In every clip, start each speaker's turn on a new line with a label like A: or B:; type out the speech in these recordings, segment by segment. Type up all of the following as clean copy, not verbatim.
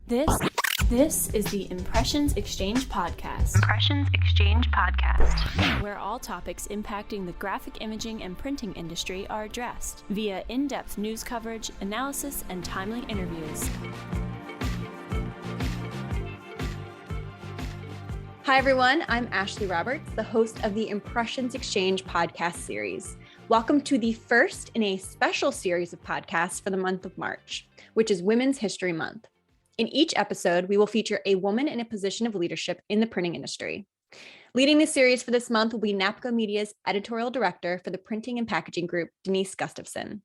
A: This is the Impressions Exchange Podcast. Where all topics impacting the graphic imaging and printing industry are addressed via in-depth news coverage, analysis, and timely interviews.
B: Hi, everyone. I'm Ashley Roberts, the host of the Impressions Exchange podcast series. Welcome to the first in a special series of podcasts for the month of March, which is Women's History Month. In each episode, we will feature a woman in a position of leadership in the printing industry. Leading the series for this month will be NAPCO Media's Editorial Director for the Printing and Packaging Group, Denise Gustavson.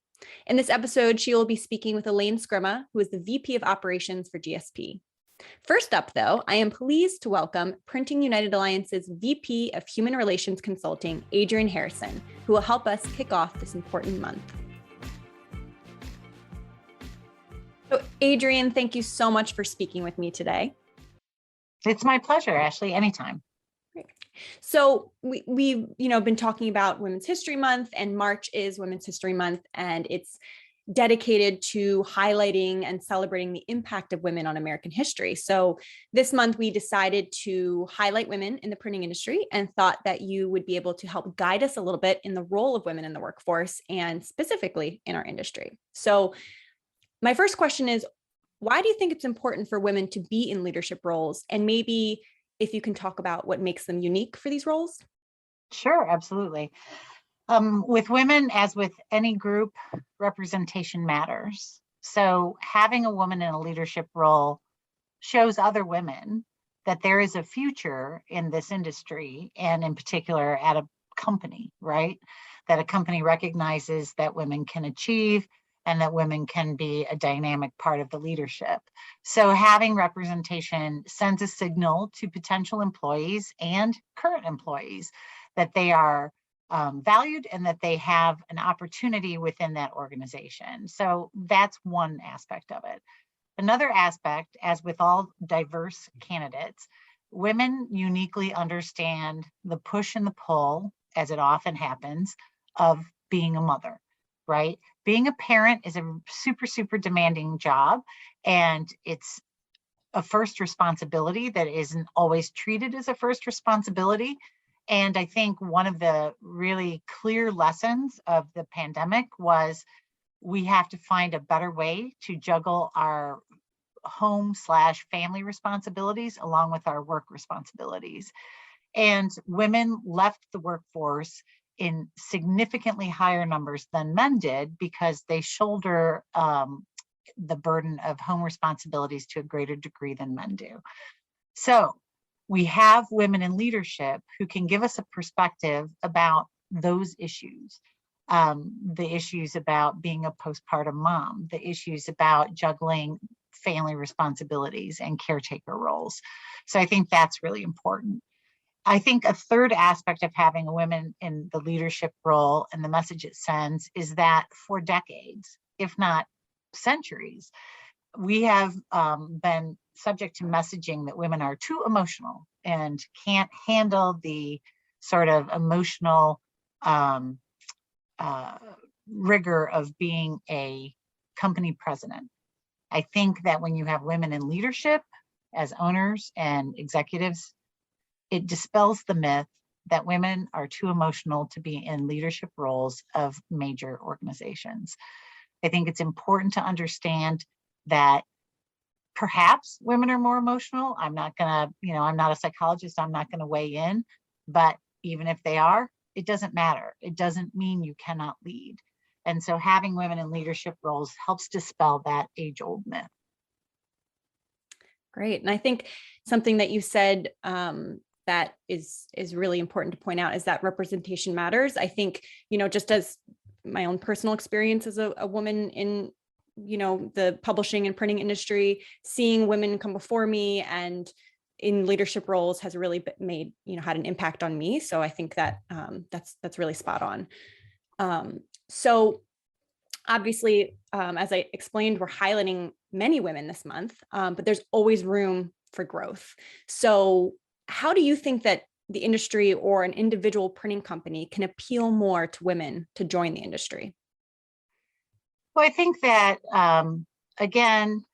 B: In this episode, she will be speaking with Elaine Scrima, who is the VP of Operations for GSP. First up, though, I am pleased to welcome Printing United Alliance's VP of Human Relations Consulting, Adrienne Harrison, who will help us kick off this important month. So, Adrienne, thank you so much for speaking with me today.
C: It's my pleasure, Ashley, anytime.
B: Great. So we've been talking about Women's History Month, and March is Women's History Month, and it's dedicated to highlighting and celebrating the impact of women on American history. So this month we decided to highlight women in the printing industry and thought that you would be able to help guide us a little bit in the role of women in the workforce and specifically in our industry. So my first question is, why do you think it's important for women to be in leadership roles? And maybe if you can talk about what makes them unique for these roles?
C: Sure, absolutely. With women, as with any group, representation matters. So having a woman in a leadership role shows other women that there is a future in this industry, and in particular at a company, right? That a company recognizes that women can achieve and that women can be a dynamic part of the leadership. So having representation sends a signal to potential employees and current employees that they are valued and that they have an opportunity within that organization. So that's one aspect of it. Another aspect, as with all diverse candidates, women uniquely understand the push and the pull, as it often happens, of being a mother, right? Being a parent is a super demanding job, and it's a first responsibility that isn't always treated as a first responsibility. And I think one of the really clear lessons of the pandemic was we have to find a better way to juggle our home/family responsibilities along with our work responsibilities. And women left the workforce in significantly higher numbers than men did because they shoulder the burden of home responsibilities to a greater degree than men do. So we have women in leadership who can give us a perspective about those issues, the issues about being a postpartum mom, the issues about juggling family responsibilities and caretaker roles. So I think that's really important. I think a third aspect of having a woman in the leadership role and the message it sends is that for decades, if not centuries, we have been subject to messaging that women are too emotional and can't handle the sort of emotional rigor of being a company president. I think that when you have women in leadership as owners and executives, it dispels the myth that women are too emotional to be in leadership roles of major organizations. I think it's important to understand that perhaps women are more emotional. I'm not a psychologist, I'm not gonna weigh in, but even if they are, it doesn't matter. It doesn't mean you cannot lead. And so having women in leadership roles helps dispel that age-old myth.
B: Great. And I think something that you said that is really important to point out is that representation matters. I think, just as my own personal experience as a woman in, the publishing and printing industry, seeing women come before me and in leadership roles has really made, had an impact on me. So I think that that's really spot on. So obviously, as I explained, we're highlighting many women this month, but there's always room for growth. So how do you think that the industry or an individual printing company can appeal more to women to join the industry?
C: Well, I think that, again,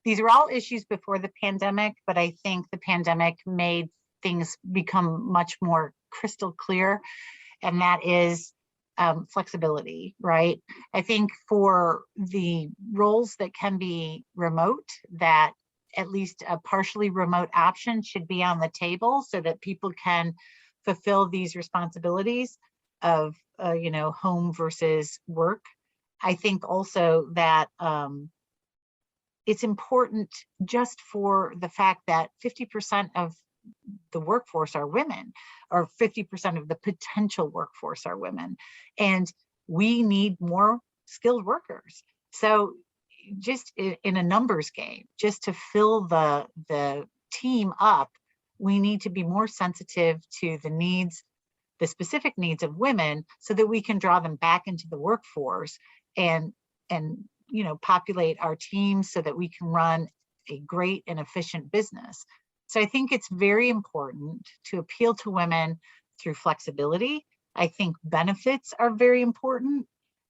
C: these are all issues before the pandemic, but I think the pandemic made things become much more crystal clear, and that is flexibility, right? I think for the roles that can be remote, that at least a partially remote option should be on the table so that people can fulfill these responsibilities of, home versus work. I think also that it's important just for the fact that 50% of the workforce are women, or 50% of the potential workforce are women, and we need more skilled workers. So just in a numbers game, just to fill the team up, we need to be more sensitive to the needs, the specific needs of women, so that we can draw them back into the workforce and populate our teams so that we can run a great and efficient business. So I think it's very important to appeal to women through flexibility. I think benefits are very important.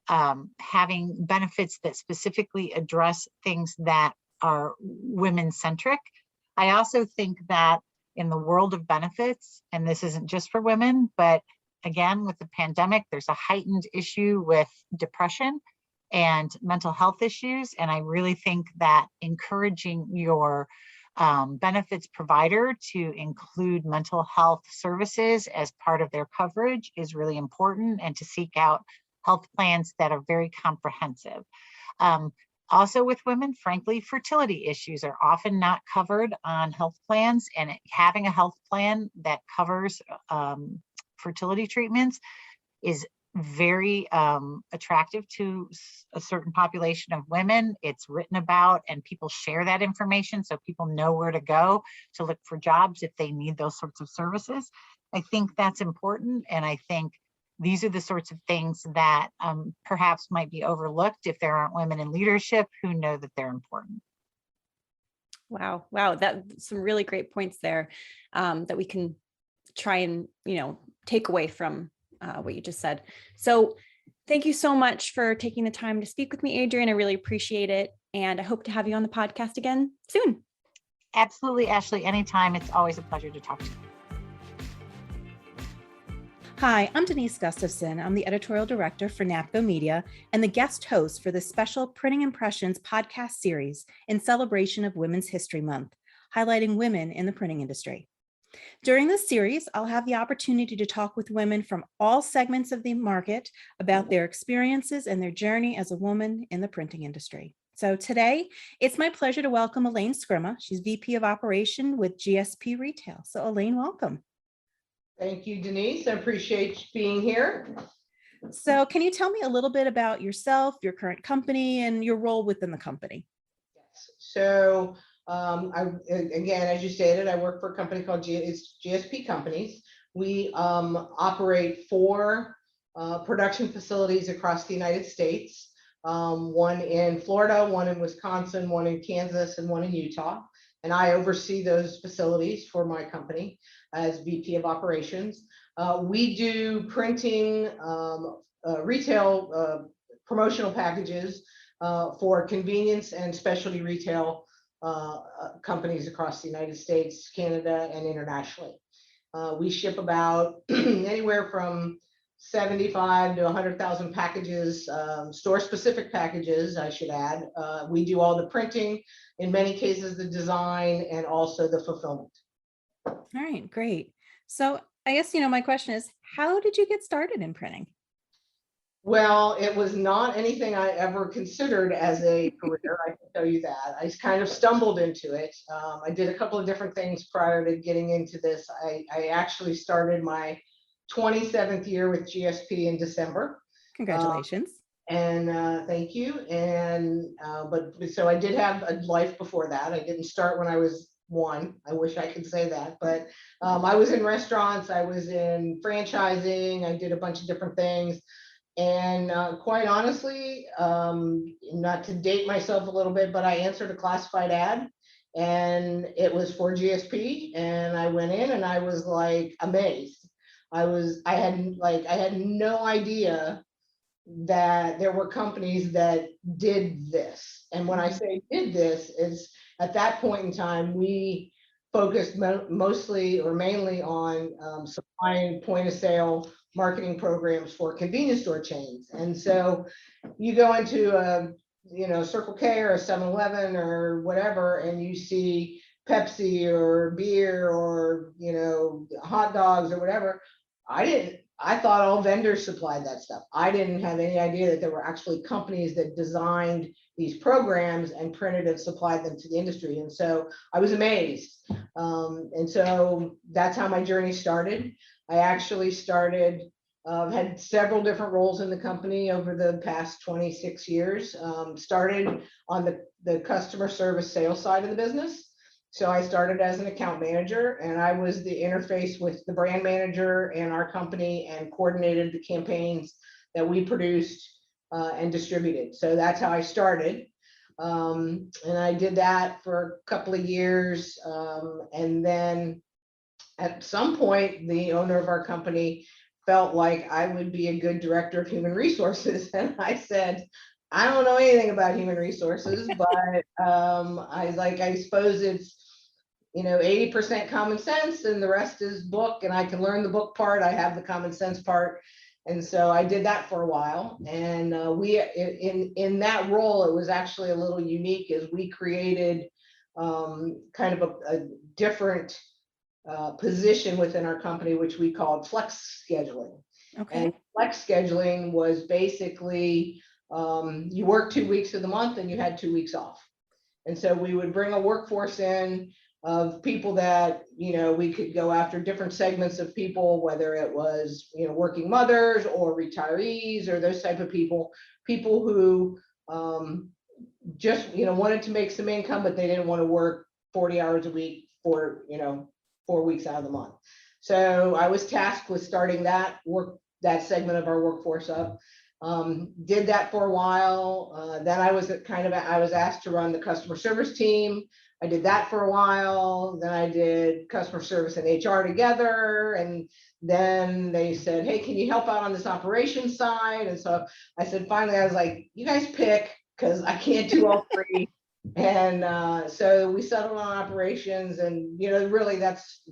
C: Having benefits that specifically address things that are women-centric. I also think that in the world of benefits, and this isn't just for women, but again, with the pandemic, there's a heightened issue with depression and mental health issues. And I really think that encouraging your benefits provider to include mental health services as part of their coverage is really important, and to seek out health plans that are very comprehensive. Also with women, frankly, fertility issues are often not covered on health plans, and having a health plan that covers fertility treatments is very attractive to a certain population of women. It's written about and people share that information, so people know where to go to look for jobs if they need those sorts of services. I think that's important, and I think these are the sorts of things that perhaps might be overlooked if there aren't women in leadership who know that they're important.
B: Wow. That's some really great points there that we can try and, take away from what you just said. So thank you so much for taking the time to speak with me, Adrienne. I really appreciate it. And I hope to have you on the podcast again soon.
C: Absolutely, Ashley. Anytime. It's always a pleasure to talk to you.
D: Hi, I'm Denise Gustavson. I'm the editorial director for NAPCO Media and the guest host for this special Printing Impressions podcast series in celebration of Women's History Month, highlighting women in the printing industry. During this series, I'll have the opportunity to talk with women from all segments of the market about their experiences and their journey as a woman in the printing industry. So today, it's my pleasure to welcome Elaine Scrima. She's VP of Operation with GSP Retail. So Elaine, welcome.
E: Thank you, Denise. I appreciate being here.
D: So can you tell me a little bit about yourself, your current company, and your role within the company?
E: Yes. So again, as you stated, I work for a company called GSP Companies. We operate 4 production facilities across the United States, one in Florida, one in Wisconsin, one in Kansas, and one in Utah. And I oversee those facilities for my company as VP of Operations. We do printing, retail promotional packages for convenience and specialty retail companies across the United States, Canada, and internationally. We ship about anywhere from 75 to 100,000 packages, store-specific packages, I should add. We do all the printing, in many cases the design, and also the fulfillment.
D: All right, great. So I guess, my question is, how did you get started in printing?
E: Well, it was not anything I ever considered as a career, I can tell you that. I kind of stumbled into it. I did a couple of different things prior to getting into this. I actually started my 27th year with GSP in December.
D: Congratulations.
E: Thank you. But so I did have a life before that. I didn't start when I was 1. I wish I could say that, but I was in restaurants, I was in franchising, I did a bunch of different things. And quite honestly, not to date myself a little bit, but I answered a classified ad and it was for GSP, and I went in and I was like amazed. I had no idea that there were companies that did this. And when I say did this, at that point in time, we focused mostly or mainly on supplying point of sale marketing programs for convenience store chains. And so you go into a, Circle K or a 7-Eleven or whatever, and you see Pepsi or beer or, hot dogs or whatever. I thought all vendors supplied that stuff. I didn't have any idea that there were actually companies that designed these programs and printed and supplied them to the industry. And so I was amazed. And so that's how my journey started. I actually had several different roles in the company over the past 26 years. Started on the customer service sales side of the business. So I started as an account manager, and I was the interface with the brand manager and our company and coordinated the campaigns that we produced and distributed. So that's how I started. And I did that for a couple of years. And then at some point, the owner of our company felt like I would be a good director of human resources. And I said, I don't know anything about human resources, but I suppose it's 80% common sense and the rest is book, and I can learn the book part. I have the common sense part. And so I did that for a while. And in that role, it was actually a little unique as we created kind of a different position within our company, which we called flex scheduling.
D: Okay.
E: And flex scheduling was basically you worked 2 weeks of the month and you had 2 weeks off. And so we would bring a workforce in of people that, we could go after different segments of people, whether it was, working mothers or retirees or those type of people who just, wanted to make some income, but they didn't want to work 40 hours a week for, 4 weeks out of the month. So I was tasked with starting that segment of our workforce up. Did that for a while. Then I was asked to run the customer service team. I did that for a while. Then I did customer service and HR together. And then they said, hey, can you help out on this operations side? And so I said, finally, I was like, you guys pick, because I can't do all three. And so we settled on operations, and really that's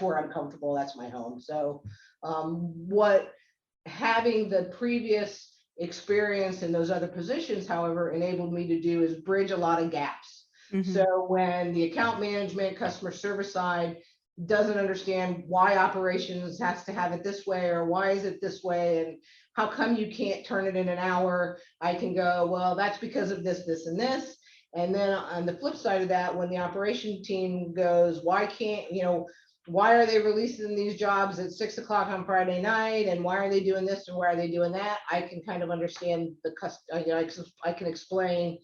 E: where I'm comfortable. That's my home. So what having the previous experience in those other positions, however, enabled me to do is bridge a lot of gaps. Mm-hmm. So when the account management, customer service side doesn't understand why operations has to have it this way, or why is it this way, and how come you can't turn it in an hour, I can go, well, that's because of this, this, and this. And then on the flip side of that, when the operation team goes, why can't, why are they releasing these jobs at 6 o'clock on Friday night? And why are they doing this and why are they doing that? I can kind of understand I can explain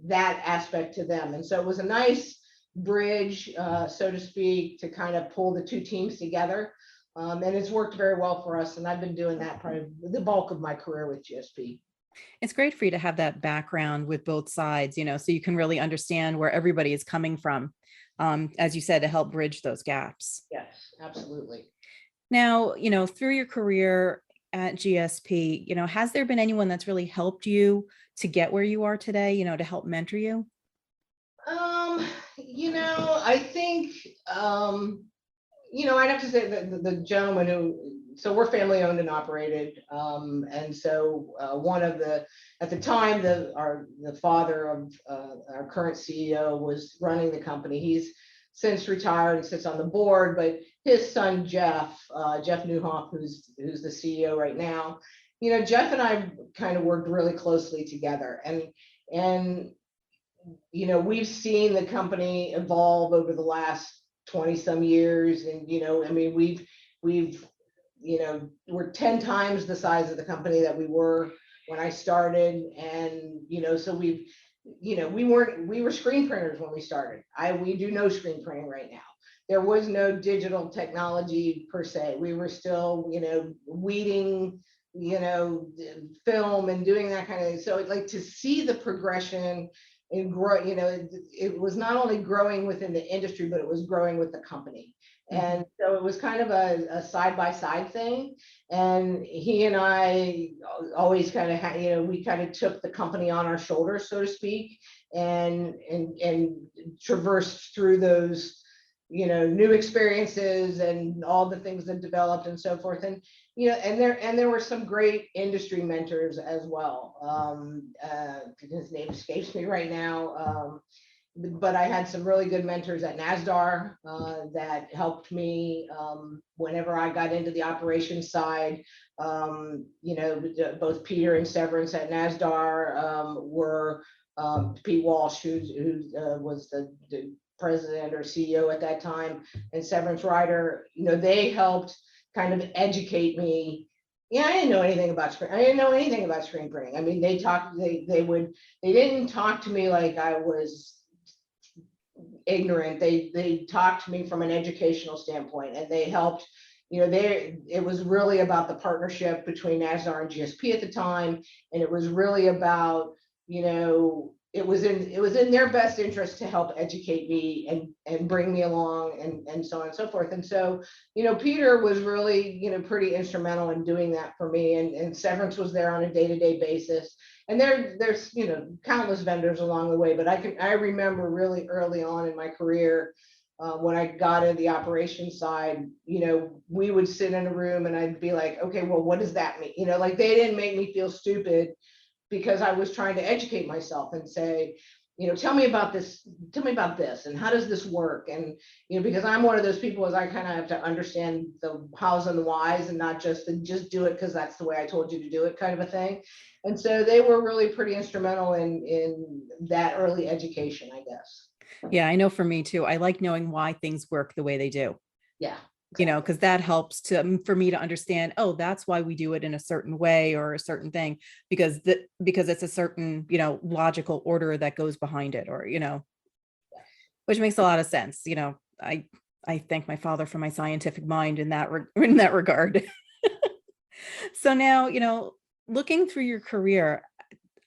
E: that aspect to them. And so it was a nice bridge, so to speak, to kind of pull the two teams together. And it's worked very well for us. And I've been doing that probably the bulk of my career with GSP.
D: It's great for you to have that background with both sides, so you can really understand where everybody is coming from, as you said, to help bridge those gaps.
E: Yes, absolutely.
D: Now, through your career at GSP, has there been anyone that's really helped you to get where you are today, to help mentor you?
E: I think, I'd have to say that the gentleman so we're family owned and operated. And so one of at the time, the father of our current CEO was running the company. He's since retired and sits on the board, but his son, Jeff Newhoff, who's the CEO right now, Jeff and I kind of worked really closely together, and we've seen the company evolve over the last 20 some years. And, we're 10 times the size of the company that we were when I started. And, so we were screen printers when we started. We do no screen printing right now. There was no digital technology per se. We were still, weeding, film and doing that kind of thing. So like to see the progression and grow, it was not only growing within the industry, but it was growing with the company. And so it was kind of a side-by-side thing. And he and I always kind of had, we kind of took the company on our shoulders, so to speak, and traversed through those, new experiences and all the things that developed and so forth. And, and there were some great industry mentors as well. His name escapes me right now. But I had some really good mentors at NASDAR that helped me whenever I got into the operations side. Both Peter and Severance at NASDAR were Pete Walsh, who was the president or CEO at that time, and Severance Ryder. They helped kind of educate me. Yeah, I didn't know anything about screen. I didn't know anything about screen printing. I mean, they didn't talk to me like I was ignorant. They talked to me from an educational standpoint, and they helped. It was really about the partnership between NASDAR and GSP at the time, and it was really about, it was in their best interest to help educate me and bring me along and so on and so forth. And so, Peter was really, pretty instrumental in doing that for me, and Severance was there on a day-to-day basis. And there's countless vendors along the way, but I remember really early on in my career, when I got into the operations side, we would sit in a room and I'd be like, okay, well, what does that mean? Like, they didn't make me feel stupid because I was trying to educate myself and say, tell me about this, and how does this work? And, because I'm one of those people, is I kind of have to understand the hows and the whys, and not just do it because that's the way I told you to do it, kind of a thing. And so they were really pretty instrumental in that early education, I guess.
D: Yeah, I know for me too. I like knowing why things work the way they do.
E: Yeah.
D: Exactly. Because that helps for me to understand, oh, that's why we do it in a certain way or a certain thing, because it's a certain, logical order that goes behind it, or, which makes a lot of sense. I thank my father for my scientific mind in that regard. So now, looking through your career,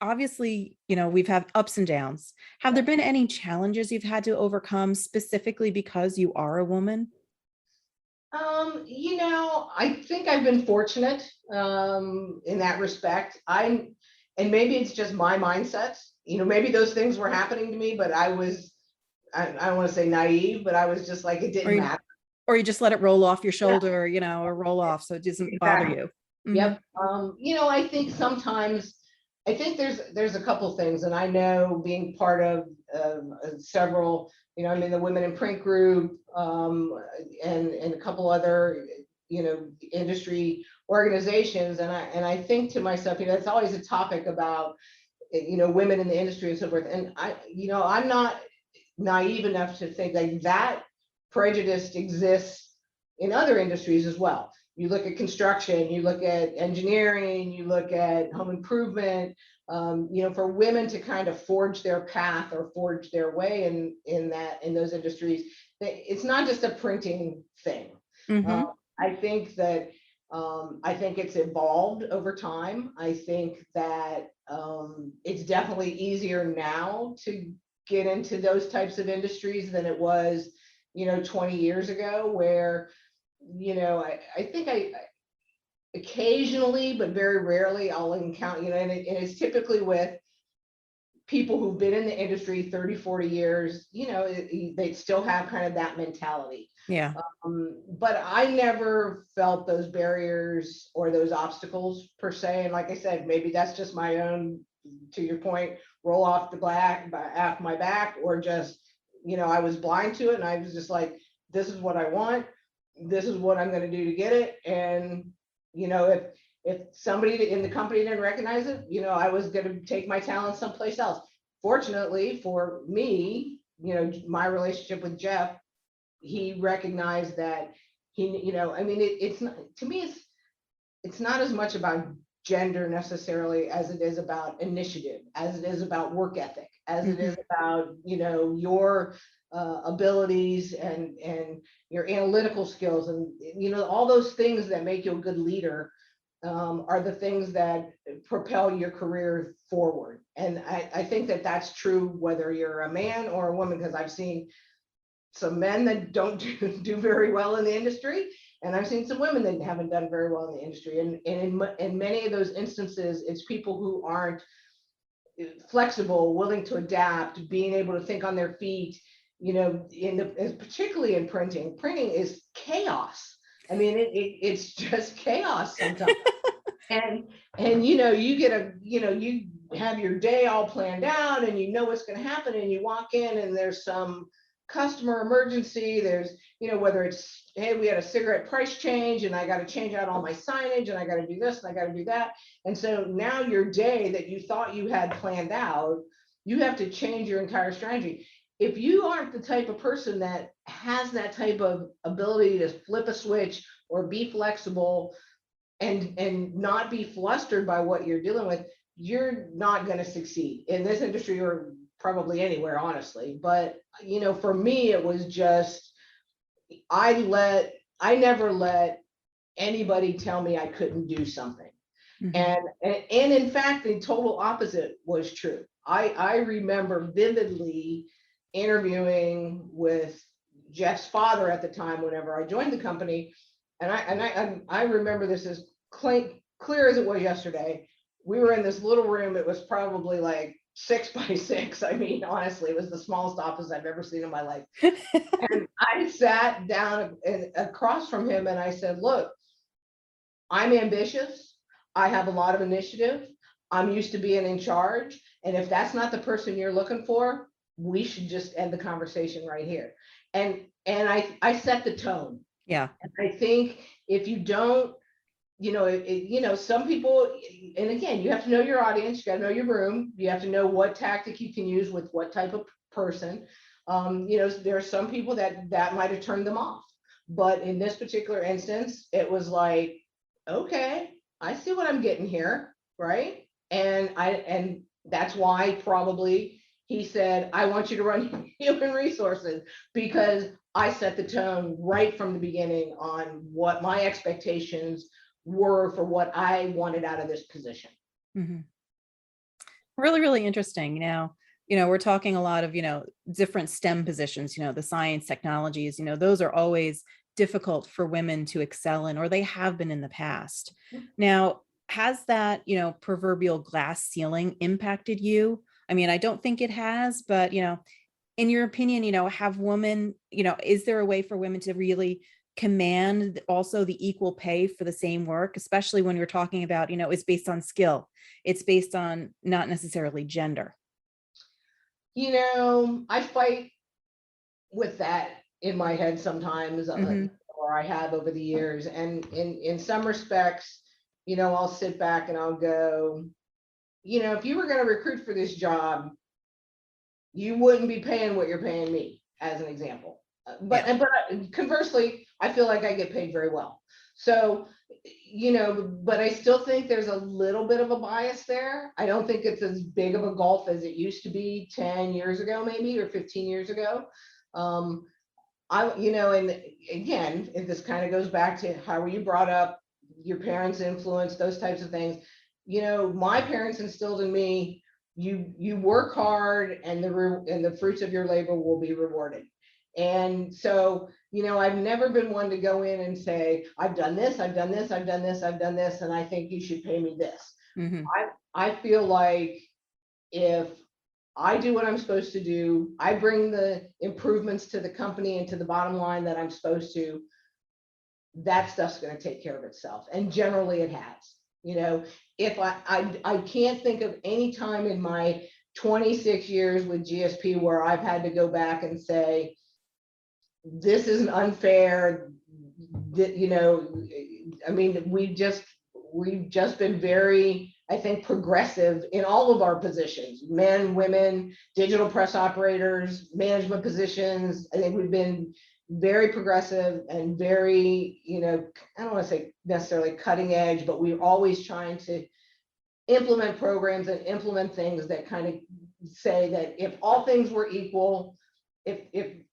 D: obviously, we've had ups and downs. Have there been any challenges you've had to overcome specifically because you are a woman?
E: I think I've been fortunate in that respect. And maybe it's just my mindset. Maybe those things were happening to me, but I don't want to say naive, but I was just like, it didn't matter.
D: Or you just let it roll off your shoulder, or roll off, so it doesn't bother you. Mm-hmm.
E: Yep. I think sometimes, there's a couple things, and I know, being part of several, I'm in the Women in Print group, and a couple other, industry organizations, and I think to myself, it's always a topic about, women in the industry and so forth. And I'm not naive enough to think like that prejudice exists in other industries as well. You look at construction, you look at engineering, you look at home improvement, for women to kind of forge their path or forge their way in those industries, it's not just a printing thing.
D: Mm-hmm.
E: I think that I think it's evolved over time. I think that it's definitely easier now to get into those types of industries than it was, 20 years ago, where, I think I occasionally, but very rarely, I'll encounter, and it's typically with people who've been in the industry 30, 40 years, they still have kind of that mentality.
D: Yeah.
E: But I never felt those barriers or those obstacles per se. And like I said, maybe that's just my own, to your point, roll off my back, or just, I was blind to it, and I was just like, this is what I want. This is what I'm going to do to get it. And, if somebody in the company didn't recognize it, I was going to take my talent someplace else. Fortunately for me, my relationship with Jeff, he recognized that it's not, to me, it's not as much about gender necessarily as it is about initiative, as it is about work ethic, as it is about, your abilities and your analytical skills, and all those things that make you a good leader. are the things that propel your career forward. And I think that that's true whether you're a man or a woman, because I've seen some men that don't do very well in the industry, and I've seen some women that haven't done very well in the industry. And in many of those instances, it's people who aren't flexible, willing to adapt, being able to think on their feet, you know, particularly in printing. Printing is chaos. I mean, it's just chaos sometimes. and you know, you have your day all planned out and you know what's going to happen, and you walk in and there's some customer emergency. There's, you know, whether it's, hey, we had a cigarette price change and I got to change out all my signage and I got to do this and I got to do that. And so now your day that you thought you had planned out, you have to change your entire strategy. If you aren't the type of person that has that type of ability to flip a switch or be flexible and not be flustered by what you're dealing with, you're not going to succeed in this industry or probably anywhere, honestly. But, you know, for me, it was just, I never let anybody tell me I couldn't do something. Mm-hmm. And in fact, the total opposite was true. I remember vividly interviewing with Jeff's father at the time whenever I joined the company. And I remember this as clear as it was yesterday. We were in this little room. It was probably like 6 by 6. I mean, honestly, it was the smallest office I've ever seen in my life. And I sat down across from him and I said, look, I'm ambitious. I have a lot of initiative. I'm used to being in charge. And if that's not the person you're looking for, we should just end the conversation right here. And I set the tone.
D: Yeah.
E: And I think if you don't, you know, some people, and again, you have to know your audience, you got to know your room, you have to know what tactic you can use with what type of person. You know, there are some people that might have turned them off. But in this particular instance, it was like, okay, I see what I'm getting here, right? And that's why probably he said, I want you to run human resources, because I set the tone right from the beginning on what my expectations were for what I wanted out of this position.
D: Mm-hmm. Really, really interesting. You know, we're talking a lot of, you know, different STEM positions, you know, the science, technologies, you know, those are always difficult for women to excel in, or they have been in the past. Now, has that, you know, proverbial glass ceiling impacted you? I mean, I don't think it has, but, you know, in your opinion, you know, have women, you know, is there a way for women to really command also the equal pay for the same work, especially when you're talking about, you know, it's based on skill, it's based on not necessarily gender?
E: You know, I fight with that in my head sometimes, or I have over the years. And in some respects, you know, I'll sit back and I'll go, you know, if you were going to recruit for this job, you wouldn't be paying what you're paying me, as an example. But conversely, I feel like I get paid very well. So, you know, but I still think there's a little bit of a bias there. I don't think it's as big of a gulf as it used to be 10 years ago, maybe, or 15 years ago. You know, and again, if this kind of goes back to how were you brought up, your parents' influence, those types of things. You know, my parents instilled in me, you work hard and the fruits of your labor will be rewarded. And so, you know, I've never been one to go in and say, I've done this, I've done this, I've done this, I've done this, and I think you should pay me this. Mm-hmm. I feel like if I do what I'm supposed to do, I bring the improvements to the company and to the bottom line that I'm supposed to, that stuff's going to take care of itself. And generally it has. You know, if I can't think of any time in my 26 years with GSP where I've had to go back and say, this isn't unfair. You know, I mean, we've just been very, I think, progressive in all of our positions, men, women, digital press operators, management positions. I think we've been very progressive and very, you know, I don't want to say necessarily cutting edge, but we're always trying to implement programs and implement things that kind of say that if all things were equal, if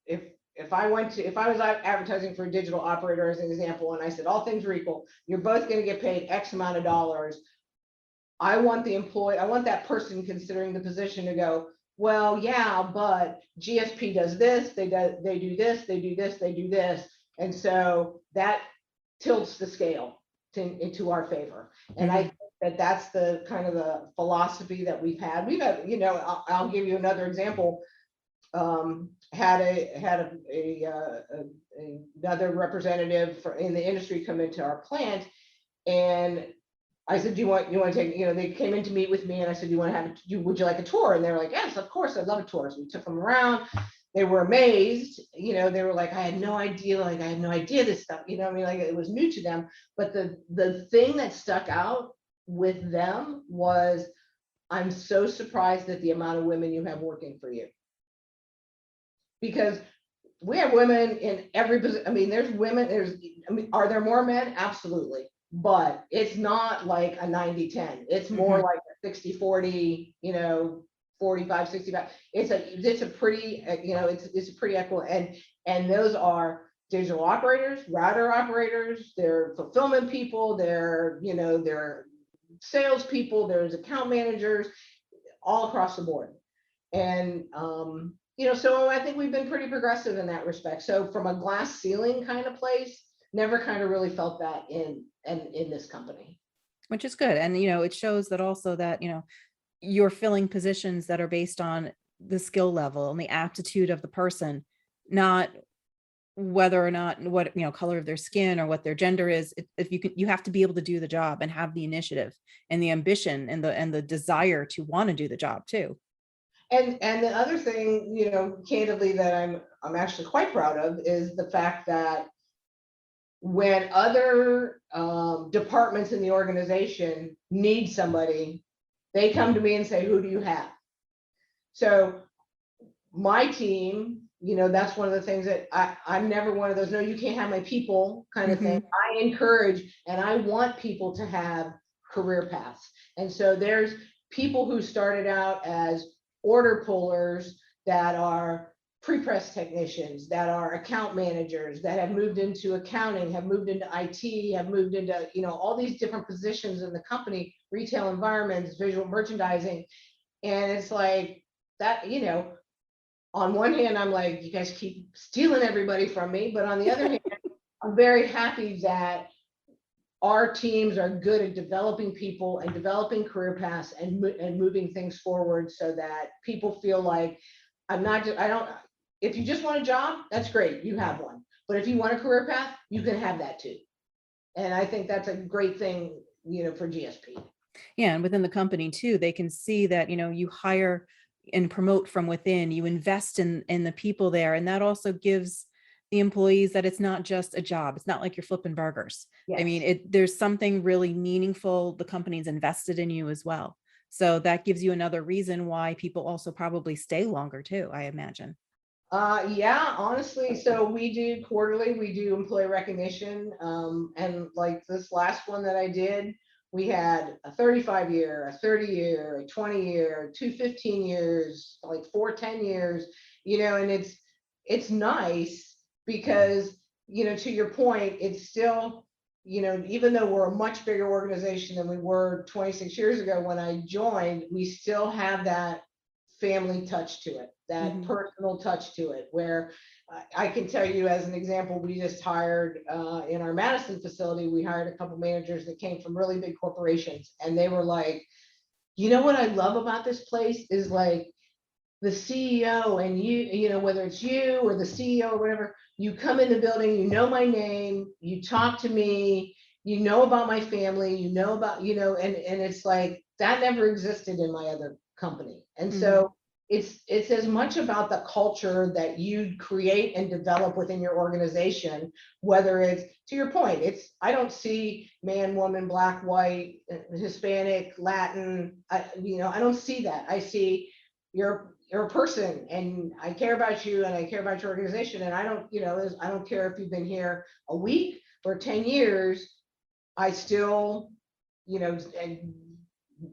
E: if I was advertising for a digital operator as an example, and I said, all things are equal, you're both going to get paid X amount of dollars. I want that person considering the position to go, well, yeah, but GSP does this, they do this, they do this, they do this. And so that tilts the scale into our favor. And I think that's the kind of the philosophy that we've had. I'll give you another example. Had another representative in the industry come into our plant, and I said, do you want to take, they came in to meet with me, and I said, would you like a tour? And they were like, yes, of course, I'd love a tour. So we took them around. They were amazed, they were like, I had no idea this stuff, like it was new to them. But the thing that stuck out with them was, I'm so surprised at the amount of women you have working for you. Because we have women in every position. There's women, are there more men? Absolutely. But it's not like a 90-10. It's more like a 60-40, 45-65. It's a pretty, it's a pretty equal. And those are digital operators, router operators, they're fulfillment people, they're sales people, there's account managers, all across the board. And so I think we've been pretty progressive in that respect. So from a glass ceiling kind of place, never kind of really felt that in this company.
D: Which is good. And, it shows that also that, you're filling positions that are based on the skill level and the aptitude of the person, not whether or not what, color of their skin or what their gender is. If you have to be able to do the job and have the initiative and the ambition and the desire to want to do the job too.
E: And the other thing, candidly, that I'm actually quite proud of is the fact that when other departments in the organization need somebody, they come to me and say, who do you have? So my team, that's one of the things that I'm never one of those, no, you can't have my people kind of thing. I encourage and I want people to have career paths. And so there's people who started out as order pullers that are pre-press technicians, that are account managers, that have moved into accounting, have moved into IT, have moved into, all these different positions in the company, retail environments, visual merchandising. And it's like that, on one hand, I'm like, you guys keep stealing everybody from me. But on the other hand, I'm very happy that our teams are good at developing people and developing career paths and moving things forward so that people feel like if you just want a job, that's great, you have one. But if you want a career path, you can have that too. And I think that's a great thing, for GSP.
D: Yeah. And within the company too, they can see that, you hire and promote from within, you invest in the people there. And that also gives the employees that it's not just a job. It's not like you're flipping burgers. Yes. There's something really meaningful. The company's invested in you as well. So that gives you another reason why people also probably stay longer too, I imagine.
E: Yeah, honestly. So we do quarterly, we do employee recognition. And like this last one that I did, we had a 35-year, a 30-year, a 20-year, 2 15 years, like 4 10 years, and it's nice because, to your point, it's still, even though we're a much bigger organization than we were 26 years ago when I joined, we still have that family touch to it, that personal touch to it, where I can tell you as an example, we just hired in our Madison facility, we hired a couple managers that came from really big corporations. And they were like, what I love about this place is like the CEO and you, whether it's you or the CEO or whatever, you come in the building, my name, you talk to me, about my family, about, and it's like, that never existed in my other company. And so it's as much about the culture that you create and develop within your organization, whether it's, to your point, I don't see man, woman, black, white, Hispanic, Latin, I don't see that. I see you're a person and I care about you and I care about your organization. And I don't care if you've been here a week or 10 years, I still,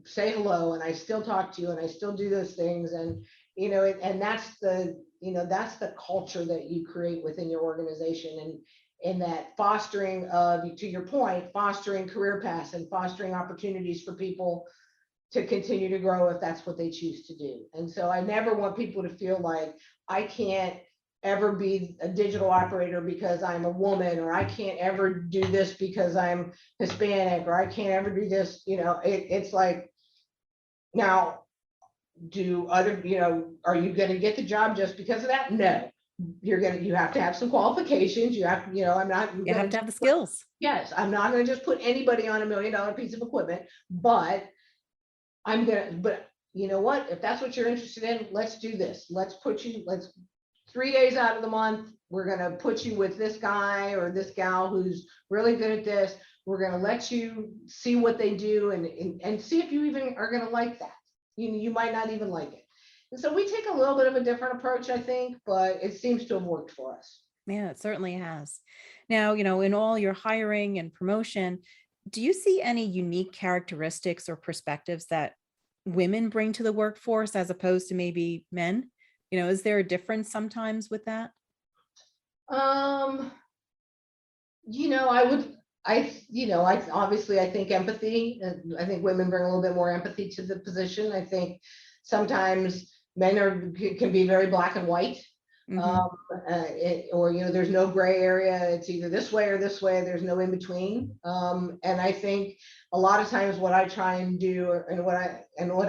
E: say hello and I still talk to you and I still do those things. And, and that's that's the culture that you create within your organization, and in that fostering of, to your point, fostering career paths and fostering opportunities for people to continue to grow if that's what they choose to do. And so I never want people to feel like I can't ever be a digital operator because I'm a woman, or I can't ever do this because I'm Hispanic, or I can't ever do this. It's like, now, are you going to get the job just because of that? No. You have to have some qualifications. You have,
D: You have to have the skills.
E: Yes, I'm not going to just put anybody on $1 million piece of equipment, but you know what? If that's what you're interested in, let's do this. Let's 3 days out of the month, we're going to put you with this guy or this gal who's really good at this. We're going to let you see what they do and see if you even are going to like that. You might not even like it. And so we take a little bit of a different approach, I think, but it seems to have worked for us.
D: Yeah, it certainly has. Now, in all your hiring and promotion, do you see any unique characteristics or perspectives that women bring to the workforce as opposed to maybe men? Is there a difference sometimes with that?
E: I think empathy. I think women bring a little bit more empathy to the position. I think sometimes men can be very black and white. There's no gray area. It's either this way or this way. There's no in between. And I think a lot of times what I try and do, and what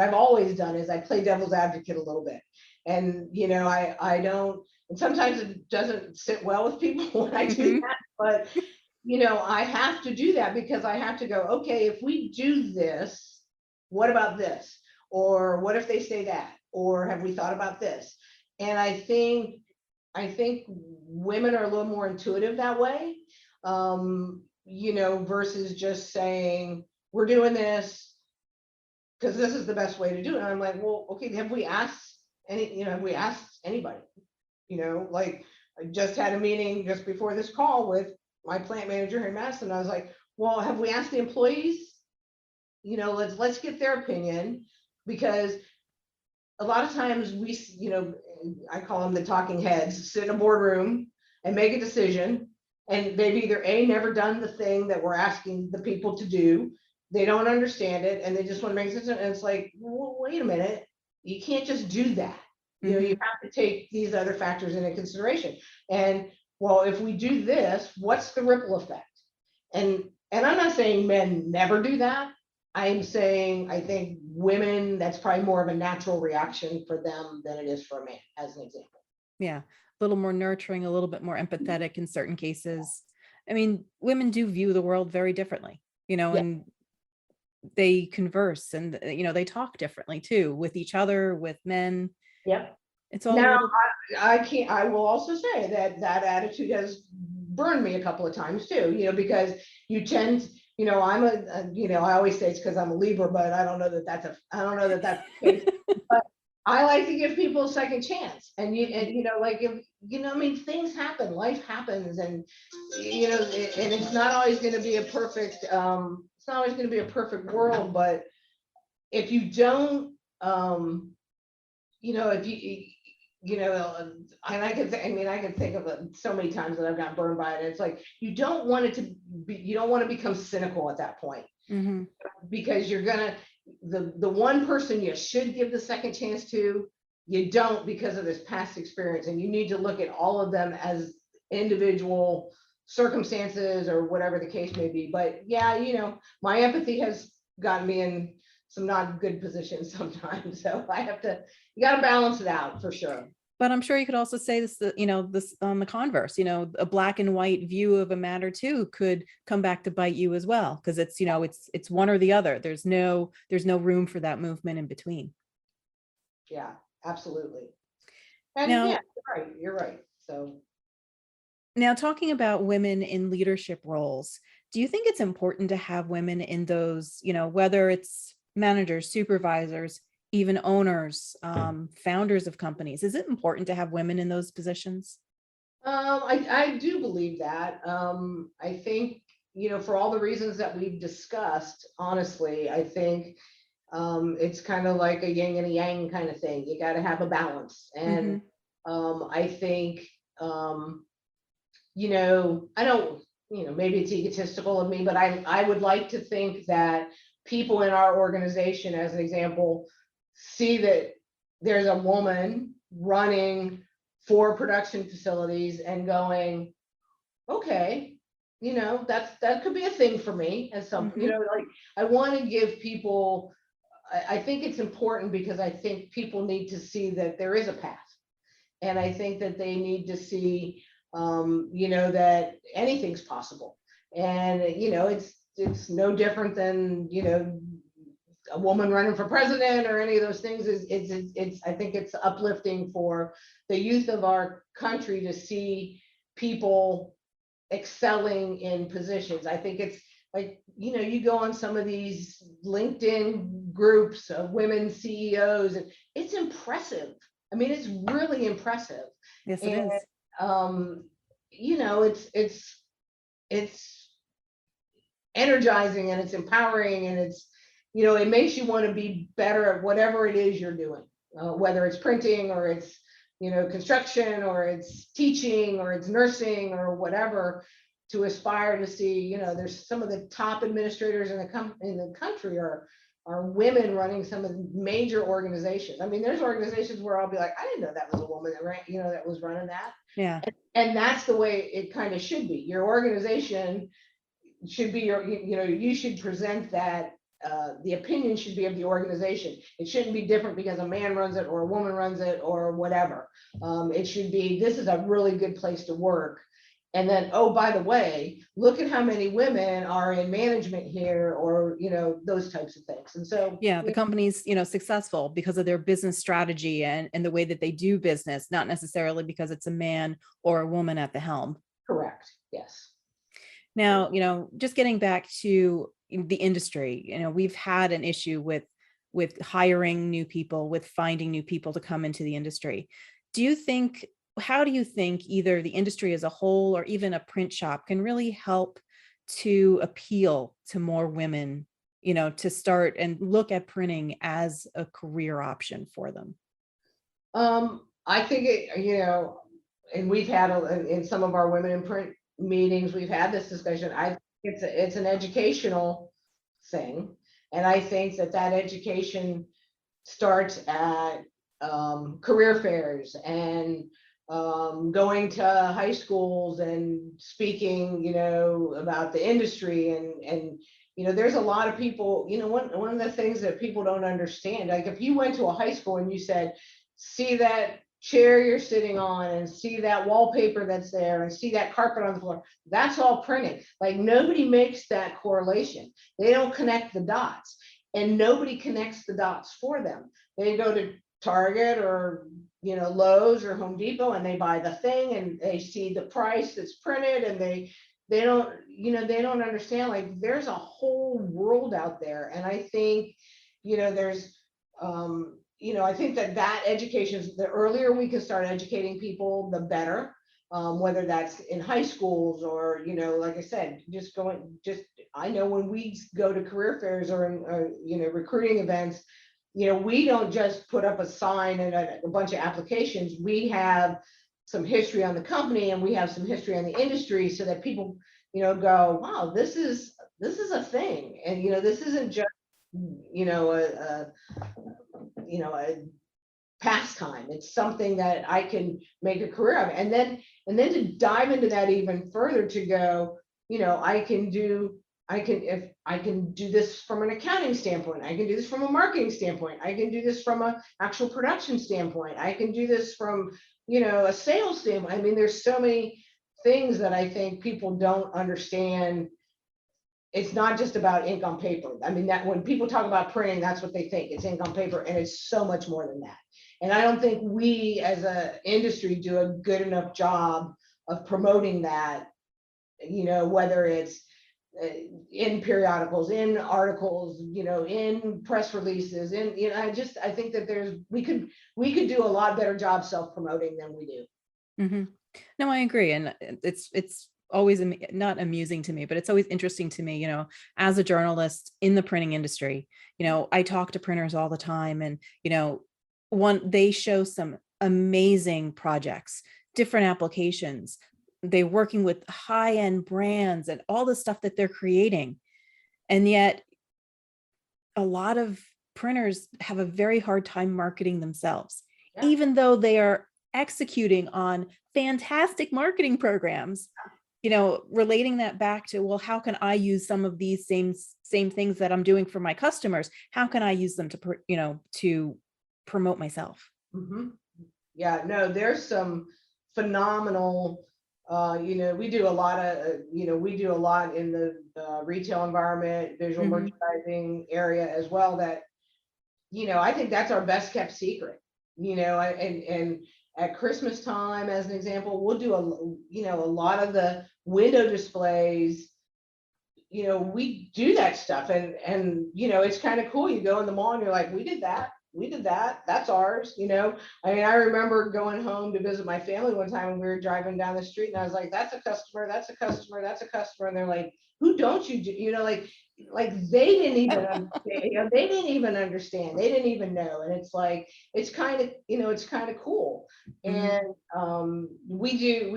E: I've always done, is I play devil's advocate a little bit. And I don't. And sometimes it doesn't sit well with people when I do that, but I have to do that because I have to go, okay, if we do this, what about this? Or what if they say that? Or have we thought about this? And I think women are a little more intuitive that way, versus just saying, we're doing this because this is the best way to do it. And I'm like, well, okay, have we asked anybody? Like, I just had a meeting just before this call with my plant manager here in Madison. I was like, well, have we asked the employees? Let's get their opinion, because a lot of times I call them the talking heads, sit in a boardroom and make a decision, and they've either never done the thing that we're asking the people to do, they don't understand it, and they just want to make a decision. And it's like, well, wait a minute, you can't just do that. You have to take these other factors into consideration. And well, if we do this, what's the ripple effect? And I'm not saying men never do that. I'm saying I think women, that's probably more of a natural reaction for them than it is for a man, as an example.
D: Yeah, a little more nurturing, a little bit more empathetic in certain cases. I mean, women do view the world very differently, and they converse, and they talk differently too, with each other, with men.
E: Yep.
D: It's all
E: now I will also say that attitude has burned me a couple of times too, because you tend, I always say it's because I'm a Libra, but I don't know that that's the case. But I like to give people a second chance, and things happen, life happens, and and it's not always going to be a perfect world, but if you don't, if you, and I can think of so many times that I've gotten burned by it. It's like, you don't want to become cynical at that point, because you're gonna, the one person you should give the second chance to, you don't, because of this past experience, and you need to look at all of them as individual circumstances or whatever the case may be. But yeah, my empathy has gotten me in some not good positions sometimes, so you got to balance it out for sure.
D: But I'm sure you could also say this, this on the converse, a black and white view of a matter too could come back to bite you as well, because it's, it's one or the other. There's no room for that movement in between.
E: Yeah, absolutely. And
D: now,
E: yeah, you're right. So
D: now, talking about women in leadership roles, do you think it's important to have women in those, whether it's managers, supervisors, even owners, founders of companies? Is it important to have women in those positions?
E: I do believe that. I think, for all the reasons that we've discussed, honestly, I think it's kind of like a yin and a yang kind of thing. You got to have a balance. And I think, you know, I don't, you know, maybe it's egotistical of me, but I would like to think that people in our organization, as an example, see that there's a woman running 4 production facilities and going, okay, you know, that could be a thing for me as some, you know, like I want to give people, I think it's important because I think people need to see that there is a path. And I think that they need to see, you know, that anything's possible. And, you know, it's no different than, you know, a woman running for president or any of those things. It's I think it's uplifting for the youth of our country to see people excelling in positions. I think it's like, you know, you go on some of these LinkedIn groups of women CEOs, and it's impressive. I mean, it's really impressive.
D: Yes, it is.
E: You know, it's energizing and it's empowering, and it's, you know, it makes you want to be better at whatever it is you're doing, whether it's printing or it's, you know, construction or it's teaching or it's nursing or whatever, to aspire to see, you know, there's some of the top administrators in the country are women running some of the major organizations. I mean, there's organizations where I'll be like, I didn't know that was a woman that ran, you know, that was running that.
D: Yeah.
E: And that's the way it kind of should be. Your organization should be your, you know, you should present that, the opinion should be of the organization. It shouldn't be different because a man runs it or a woman runs it or whatever. It should be, this is a really good place to work. And then, oh, by the way, look at how many women are in management here, or, you know, those types of things. And so,
D: Yeah, the company's, you know, successful because of their business strategy and the way that they do business, not necessarily because it's a man or a woman at the helm.
E: correct. Yes.
D: Now, you know, just getting back to the industry, you know, we've had an issue with hiring new people, with finding new people to come into the industry. How do you think either the industry as a whole or even a print shop can really help to appeal to more women, you know, to start and look at printing as a career option for them?
E: I think it, you know, and we've had in some of our women in print meetings, we've had this discussion. I think it's an educational thing, and I think that education starts at career fairs and going to high schools and speaking, you know, about the industry, and you know, there's a lot of people, you know, one of the things that people don't understand, like if you went to a high school and you said, see that chair you're sitting on and see that wallpaper that's there and see that carpet on the floor, that's all printing. Like nobody makes that correlation. They don't connect the dots, and nobody connects the dots for them. They go to Target or, you know, Lowe's or Home Depot, and they buy the thing and they see the price that's printed, and they don't, you know, they don't understand, like there's a whole world out there. And I think, you know, there's you know, I think that education, the earlier we can start educating people, the better. Whether that's in high schools or, you know, like I said, I know when we go to career fairs or in, you know, recruiting events, you know, we don't just put up a sign and a bunch of applications. We have some history on the company and we have some history on the industry, so that people, you know, go, wow, this is a thing. And, you know, this isn't just, you know, a pastime. It's something that I can make a career of. And then to dive into that even further, to go, you know, I can do this from an accounting standpoint. I can do this from a marketing standpoint. I can do this from an actual production standpoint. I can do this from, you know, a sales standpoint. I mean, there's so many things that I think people don't understand. It's not just about ink on paper. I mean, that when people talk about printing, that's what they think. It's ink on paper, and it's so much more than that. And I don't think we as an industry do a good enough job of promoting that, you know, whether it's in periodicals, in articles, you know, in press releases, in, you know, I think that we could do a lot better job self-promoting than we do.
D: Mm-hmm. No, I agree. And it's always not amusing to me, but it's always interesting to me, you know, as a journalist in the printing industry, you know, I talk to printers all the time, and, you know, they show some amazing projects, different applications. They're working with high-end brands and all the stuff that they're creating. And yet a lot of printers have a very hard time marketing themselves, even though they are executing on fantastic marketing programs, relating that back to, well, how can I use some of these same things that I'm doing for my customers? How can I use them to promote myself?
E: Mm-hmm. Yeah, no, there's some phenomenal, we do a lot in the retail environment, visual merchandising area as well, that, I think that's our best kept secret, and at Christmas time, as an example, we'll do a lot of the window displays. We do that stuff, and it's kind of cool. You go in the mall and you're like, we did that, that's ours. I mean, I remember going home to visit my family one time, and we were driving down the street, and I was like, that's a customer, that's a customer, that's a customer. And they're like, who don't you do, like they didn't even understand, they didn't even understand, they didn't even know. And it's like, it's kind of cool. And we do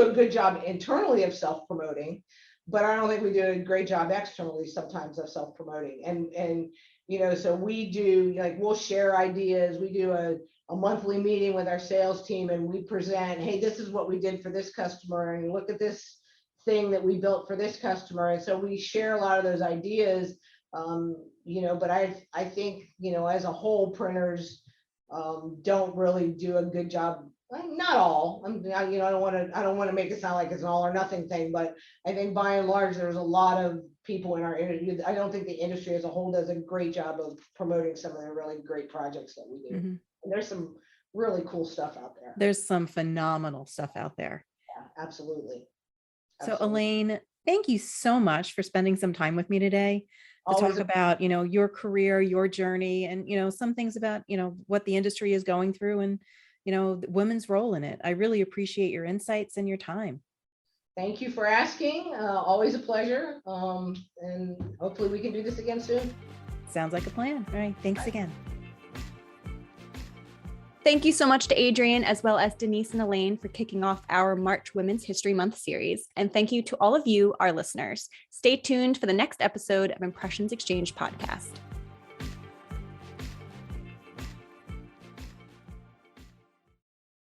E: a good job internally of self-promoting, but I don't think we do a great job externally sometimes of self-promoting. And so we do, we'll share ideas. We do a monthly meeting with our sales team, and we present, hey, this is what we did for this customer, and look at this thing that we built for this customer. And so we share a lot of those ideas, but I think, as a whole, printers don't really do a good job. Not all. I don't want to make it sound like it's an all or nothing thing, but I think by and large, there's a lot of people in our industry. I don't think the industry as a whole does a great job of promoting some of the really great projects that we do. And there's some really cool stuff out there.
D: There's some phenomenal stuff out there.
E: Yeah, absolutely.
D: So Elaine, thank you so much for spending some time with me today to talk about, your career, your journey, and, some things about, what the industry is going through, and, women's role in it. I really appreciate your insights and your time.
E: Thank you for asking. Always a pleasure. And hopefully we can do this again soon.
D: Sounds like a plan. All right. Thanks again.
B: Thank you so much to Adrienne, as well as Denise and Elaine, for kicking off our March Women's History Month series. And thank you to all of you, our listeners. Stay tuned for the next episode of Impressions Exchange podcast.